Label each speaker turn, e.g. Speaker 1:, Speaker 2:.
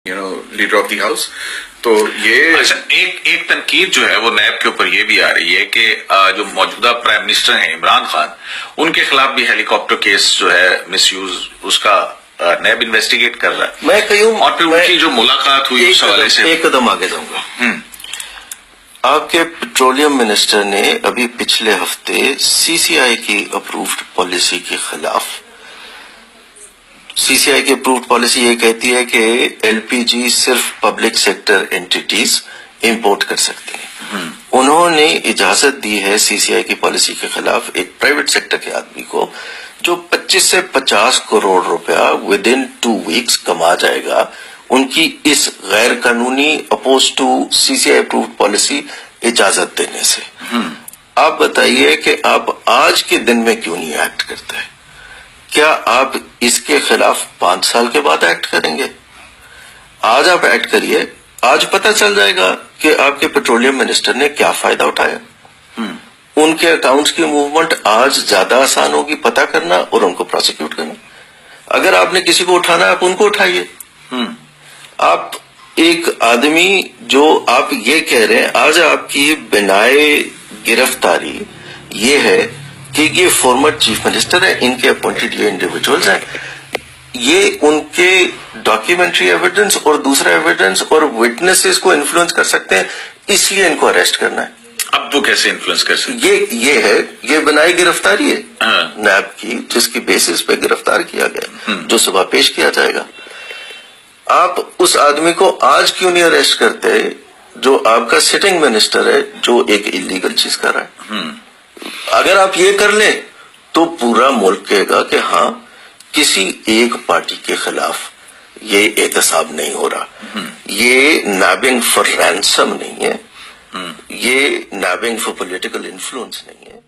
Speaker 1: Leader of the house. تو یہ
Speaker 2: اچھا، ایک تنقید جو ہے وہ نیب کے اوپر یہ بھی آ رہی ہے کہ جو موجودہ پرائم منسٹر ہیں عمران خان، ان کے خلاف بھی ہیلی کاپٹر کیس جو ہے مس یوز، اس کا نیب انویسٹیگیٹ کر رہا ہے.
Speaker 3: میں کہوں،
Speaker 2: اور پھر ان کی جو ملاقات ہوئی اس حوالے سے
Speaker 3: ایک قدم آگے جاؤں گا. آپ کے پیٹرولیم منسٹر نے ابھی پچھلے ہفتے سی سی آئی کی اپرووڈ پالیسی کے خلاف، سی سی آئی کی اپرووڈ پالیسی یہ کہتی ہے کہ ایل پی جی صرف پبلک سیکٹر اینٹیٹیز امپورٹ کر سکتی ہیں. انہوں نے اجازت دی ہے سی سی آئی کی پالیسی کے خلاف ایک پرائیویٹ سیکٹر کے آدمی کو جو 25 سے 50 کروڑ روپیہ ود ان 2 ویکس کما جائے گا، ان کی اس غیر قانونی oppose to C C I approved policy اجازت دینے سے. آپ بتائیے کہ آپ آج کے دن میں کیوں نہیں ایکٹ کرتے؟ کیا آپ اس کے خلاف 5 سال کے بعد ایکٹ کریں گے؟ آج آپ ایکٹ کریے، آج پتہ چل جائے گا کہ آپ کے پیٹرولیم منسٹر نے کیا فائدہ اٹھایا. ان کے اکاؤنٹس کی موومنٹ آج زیادہ آسان ہوگی پتہ کرنا اور ان کو پروسیکیوٹ کرنا. اگر آپ نے کسی کو اٹھانا ہے آپ ان کو اٹھائیے. آپ ایک آدمی جو آپ یہ کہہ رہے ہیں، آج آپ کی بنائے گرفتاری یہ ہے کہ یہ فارمر چیف منسٹر ہے، ان کے اپوائنٹڈ یہ انڈیویجولز ہیں، یہ ان کے ڈاکیومنٹری ایویڈنس اور دوسرا ایویڈنس اور وٹنسز کو انفلوئنس کر سکتے ہیں، اس لیے ان کو اریسٹ کرنا ہے.
Speaker 2: اب وہ کیسے انفلوئنس کر سکتے؟
Speaker 3: یہ ہے، یہ بنائی گرفتاری ہے نیب کی، جس کی بیسس پہ گرفتار کیا گیا، جو صبح پیش کیا جائے گا. آپ اس آدمی کو آج کیوں نہیں اریسٹ کرتے جو آپ کا سٹنگ منسٹر ہے، جو ایک اللیگل چیز کر رہا ہے؟ اگر آپ یہ کر لیں تو پورا ملک کہے گا کہ ہاں کسی ایک پارٹی کے خلاف یہ احتساب نہیں ہو رہا. یہ نیبنگ فار رینسم نہیں ہے، یہ نیبنگ فار پولیٹیکل انفلوئنس نہیں ہے.